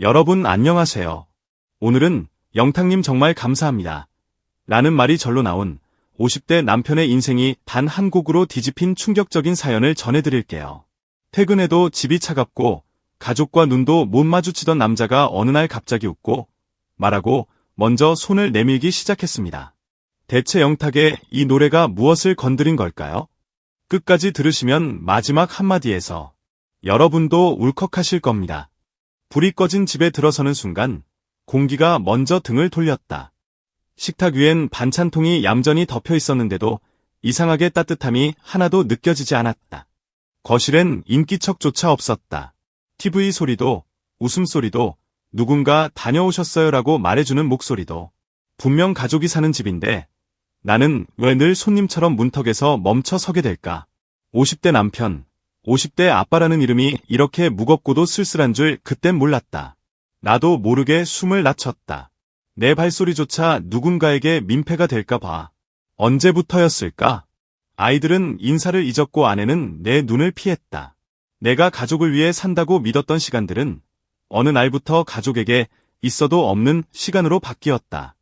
여러분 안녕하세요. 오늘은 영탁님 정말 감사합니다. 라는 말이 절로 나온 50대 남편의 인생이 단 한 곡으로 뒤집힌 충격적인 사연을 전해드릴게요. 퇴근해도 집이 차갑고 가족과 눈도 못 마주치던 남자가 어느 날 갑자기 웃고 말하고 먼저 손을 내밀기 시작했습니다. 대체 영탁의 이 노래가 무엇을 건드린 걸까요? 끝까지 들으시면 마지막 한마디에서 여러분도 울컥하실 겁니다. 불이 꺼진 집에 들어서는 순간 공기가 먼저 등을 돌렸다. 식탁 위엔 반찬통이 얌전히 덮여 있었는데도 이상하게 따뜻함이 하나도 느껴지지 않았다. 거실엔 인기척조차 없었다. TV 소리도, 웃음소리도, 누군가 다녀오셨어요라고 말해주는 목소리도. 분명 가족이 사는 집인데 나는 왜 늘 손님처럼 문턱에서 멈춰 서게 될까? 50대 남편, 50대 아빠라는 이름이 이렇게 무겁고도 쓸쓸한 줄 그땐 몰랐다. 나도 모르게 숨을 낮췄다. 내 발소리조차 누군가에게 민폐가 될까 봐. 언제부터였을까? 아이들은 인사를 잊었고 아내는 내 눈을 피했다. 내가 가족을 위해 산다고 믿었던 시간들은 어느 날부터 가족에게 있어도 없는 시간으로 바뀌었다.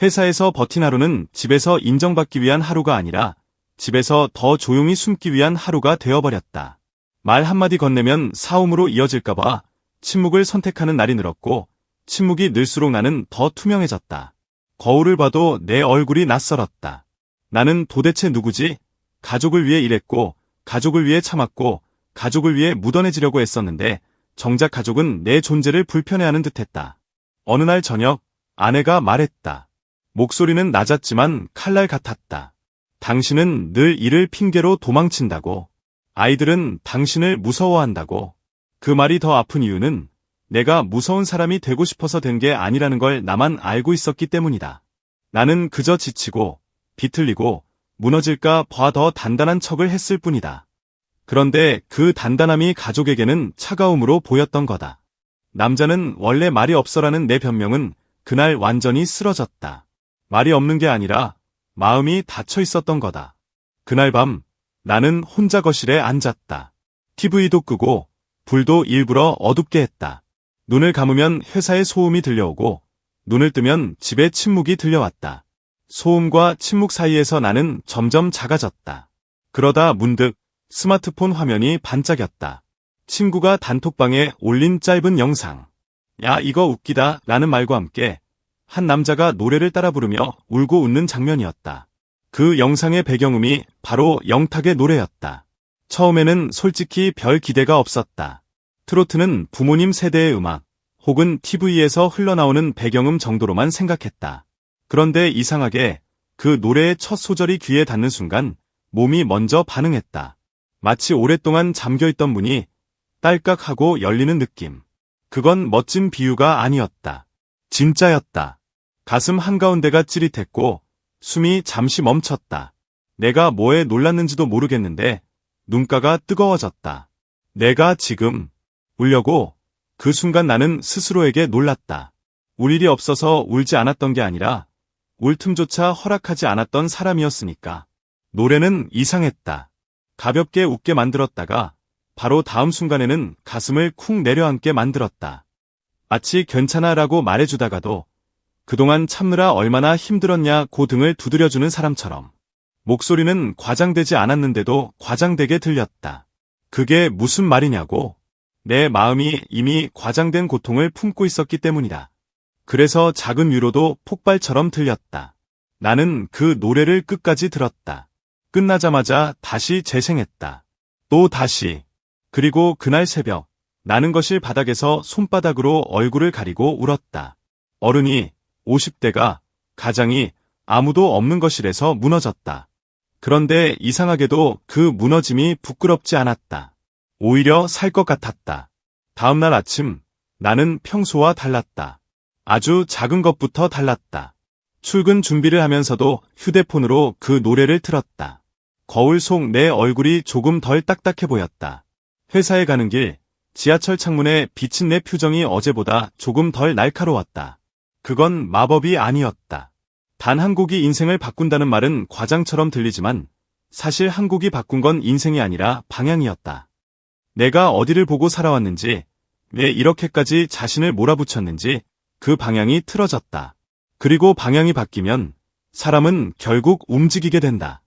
회사에서 버틴 하루는 집에서 인정받기 위한 하루가 아니라 집에서 더 조용히 숨기 위한 하루가 되어버렸다. 말 한마디 건네면 싸움으로 이어질까봐 침묵을 선택하는 날이 늘었고 침묵이 늘수록 나는 더 투명해졌다. 거울을 봐도 내 얼굴이 낯설었다. 나는 도대체 누구지? 가족을 위해 일했고 가족을 위해 참았고 가족을 위해 묻어내지려고 했었는데 정작 가족은 내 존재를 불편해하는 듯했다. 어느 날 저녁 아내가 말했다. 목소리는 낮았지만 칼날 같았다. 당신은 늘 일을 핑계로 도망친다고. 아이들은 당신을 무서워한다고. 그 말이 더 아픈 이유는 내가 무서운 사람이 되고 싶어서 된 게 아니라는 걸 나만 알고 있었기 때문이다. 나는 그저 지치고 비틀리고 무너질까 봐 더 단단한 척을 했을 뿐이다. 그런데 그 단단함이 가족에게는 차가움으로 보였던 거다. 남자는 원래 말이 없어라는 내 변명은 그날 완전히 쓰러졌다. 말이 없는 게 아니라 마음이 닫혀 있었던 거다. 그날 밤 나는 혼자 거실에 앉았다. TV도 끄고 불도 일부러 어둡게 했다. 눈을 감으면 회사의 소음이 들려오고 눈을 뜨면 집의 침묵이 들려왔다. 소음과 침묵 사이에서 나는 점점 작아졌다. 그러다 문득 스마트폰 화면이 반짝였다. 친구가 단톡방에 올린 짧은 영상. 야, 이거 웃기다 라는 말과 함께 한 남자가 노래를 따라 부르며 울고 웃는 장면이었다. 그 영상의 배경음이 바로 영탁의 노래였다. 처음에는 솔직히 별 기대가 없었다. 트로트는 부모님 세대의 음악, 혹은 TV에서 흘러나오는 배경음 정도로만 생각했다. 그런데 이상하게 그 노래의 첫 소절이 귀에 닿는 순간 몸이 먼저 반응했다. 마치 오랫동안 잠겨있던 문이 딸깍하고 열리는 느낌. 그건 멋진 비유가 아니었다. 진짜였다. 가슴 한가운데가 찌릿했고 숨이 잠시 멈췄다. 내가 뭐에 놀랐는지도 모르겠는데 눈가가 뜨거워졌다. 내가 지금 울려고 그 순간 나는 스스로에게 놀랐다. 울 일이 없어서 울지 않았던 게 아니라 울 틈조차 허락하지 않았던 사람이었으니까. 노래는 이상했다. 가볍게 웃게 만들었다가 바로 다음 순간에는 가슴을 쿵 내려앉게 만들었다. 마치 괜찮아라고 말해주다가도 그동안 참느라 얼마나 힘들었냐고 등을 두드려주는 사람처럼. 목소리는 과장되지 않았는데도 과장되게 들렸다. 그게 무슨 말이냐고. 내 마음이 이미 과장된 고통을 품고 있었기 때문이다. 그래서 작은 위로도 폭발처럼 들렸다. 나는 그 노래를 끝까지 들었다. 끝나자마자 다시 재생했다. 또 다시. 그리고 그날 새벽 나는 거실 바닥에서 손바닥으로 얼굴을 가리고 울었다. 어른이 50대가 가장이 아무도 없는 거실에서 무너졌다. 그런데 이상하게도 그 무너짐이 부끄럽지 않았다. 오히려 살 것 같았다. 다음날 아침 나는 평소와 달랐다. 아주 작은 것부터 달랐다. 출근 준비를 하면서도 휴대폰으로 그 노래를 틀었다. 거울 속 내 얼굴이 조금 덜 딱딱해 보였다. 회사에 가는 길 지하철 창문에 비친 내 표정이 어제보다 조금 덜 날카로웠다. 그건 마법이 아니었다. 단 한 곡이 인생을 바꾼다는 말은 과장처럼 들리지만 사실 한 곡이 바꾼 건 인생이 아니라 방향이었다. 내가 어디를 보고 살아왔는지, 왜 이렇게까지 자신을 몰아붙였는지 그 방향이 틀어졌다. 그리고 방향이 바뀌면 사람은 결국 움직이게 된다.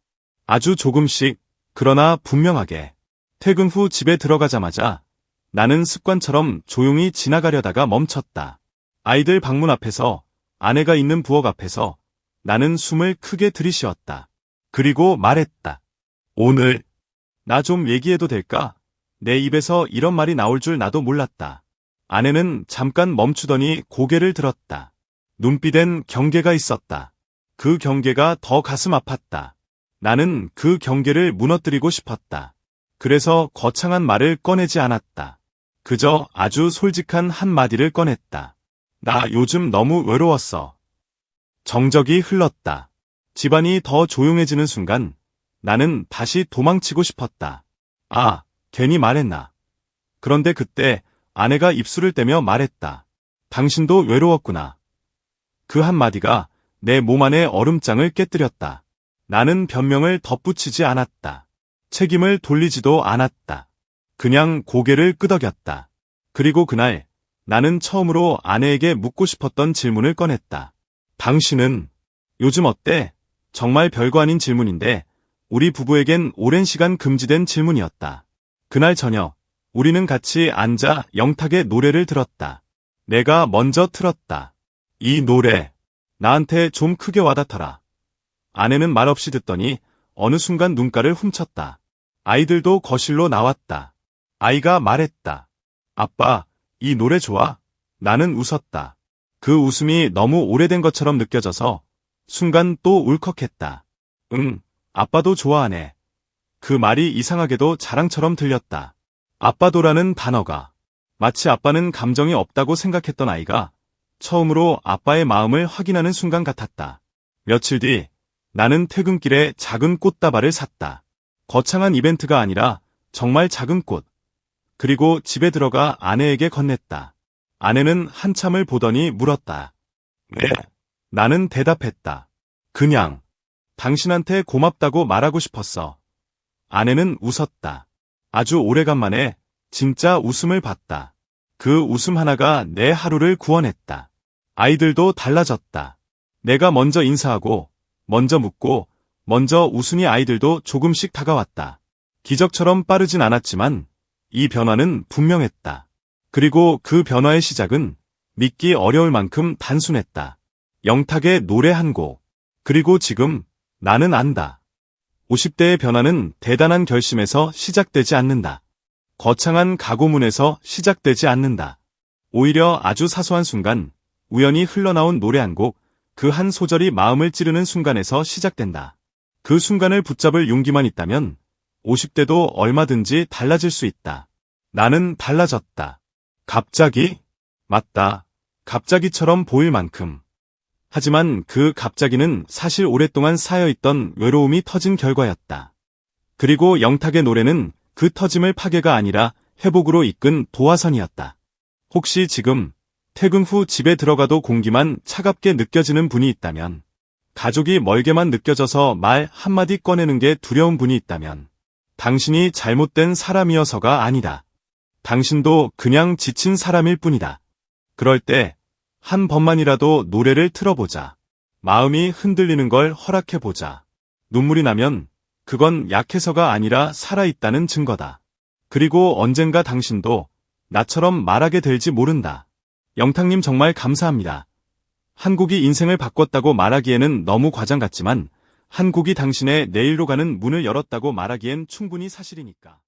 아주 조금씩, 그러나 분명하게. 퇴근 후 집에 들어가자마자 나는 습관처럼 조용히 지나가려다가 멈췄다. 아이들 방문 앞에서, 아내가 있는 부엌 앞에서 나는 숨을 크게 들이쉬었다. 그리고 말했다. 오늘 나 좀 얘기해도 될까? 내 입에서 이런 말이 나올 줄 나도 몰랐다. 아내는 잠깐 멈추더니 고개를 들었다. 눈빛엔 경계가 있었다. 그 경계가 더 가슴 아팠다. 나는 그 경계를 무너뜨리고 싶었다. 그래서 거창한 말을 꺼내지 않았다. 그저 아주 솔직한 한마디를 꺼냈다. 나 요즘 너무 외로웠어. 정적이 흘렀다. 집안이 더 조용해지는 순간 나는 다시 도망치고 싶었다. 아, 괜히 말했나. 그런데 그때 아내가 입술을 떼며 말했다. 당신도 외로웠구나. 그 한마디가 내 몸 안의 얼음장을 깨뜨렸다. 나는 변명을 덧붙이지 않았다. 책임을 돌리지도 않았다. 그냥 고개를 끄덕였다. 그리고 그날 나는 처음으로 아내에게 묻고 싶었던 질문을 꺼냈다. 당신은 요즘 어때? 정말 별거 아닌 질문인데 우리 부부에겐 오랜 시간 금지된 질문이었다. 그날 저녁 우리는 같이 앉아 영탁의 노래를 들었다. 내가 먼저 틀었다. 이 노래 나한테 좀 크게 와닿더라. 아내는 말없이 듣더니 어느 순간 눈가를 훔쳤다. 아이들도 거실로 나왔다. 아이가 말했다. 아빠, 이 노래 좋아? 나는 웃었다. 그 웃음이 너무 오래된 것처럼 느껴져서 순간 또 울컥했다. 응, 아빠도 좋아하네. 그 말이 이상하게도 자랑처럼 들렸다. 아빠도라는 단어가 마치 아빠는 감정이 없다고 생각했던 아이가 처음으로 아빠의 마음을 확인하는 순간 같았다. 며칠 뒤 나는 퇴근길에 작은 꽃다발을 샀다. 거창한 이벤트가 아니라 정말 작은 꽃. 그리고 집에 들어가 아내에게 건넸다. 아내는 한참을 보더니 물었다. 왜? 나는 대답했다. 그냥 당신한테 고맙다고 말하고 싶었어. 아내는 웃었다. 아주 오래간만에 진짜 웃음을 봤다. 그 웃음 하나가 내 하루를 구원했다. 아이들도 달라졌다. 내가 먼저 인사하고, 먼저 묻고, 먼저 웃으니 아이들도 조금씩 다가왔다. 기적처럼 빠르진 않았지만 이 변화는 분명했다. 그리고 그 변화의 시작은 믿기 어려울 만큼 단순했다. 영탁의 노래 한 곡. 그리고 지금 나는 안다. 50대의 변화는 대단한 결심에서 시작되지 않는다. 거창한 각오문에서 시작되지 않는다. 오히려 아주 사소한 순간, 우연히 흘러나온 노래 한 곡, 그 한 소절이 마음을 찌르는 순간에서 시작된다. 그 순간을 붙잡을 용기만 있다면 50대도 얼마든지 달라질 수 있다. 나는 달라졌다. 갑자기? 맞다. 갑자기처럼 보일 만큼. 하지만 그 갑자기는 사실 오랫동안 쌓여있던 외로움이 터진 결과였다. 그리고 영탁의 노래는 그 터짐을 파괴가 아니라 회복으로 이끈 도화선이었다. 혹시 지금 퇴근 후 집에 들어가도 공기만 차갑게 느껴지는 분이 있다면, 가족이 멀게만 느껴져서 말 한마디 꺼내는 게 두려운 분이 있다면, 당신이 잘못된 사람이어서가 아니다. 당신도 그냥 지친 사람일 뿐이다. 그럴 때 한 번만이라도 노래를 틀어보자. 마음이 흔들리는 걸 허락해보자. 눈물이 나면 그건 약해서가 아니라 살아있다는 증거다. 그리고 언젠가 당신도 나처럼 말하게 될지 모른다. 영탁님 정말 감사합니다. 한 곡이 인생을 바꿨다고 말하기에는 너무 과장 같지만 한 곡이 당신의 내일로 가는 문을 열었다고 말하기엔 충분히 사실이니까.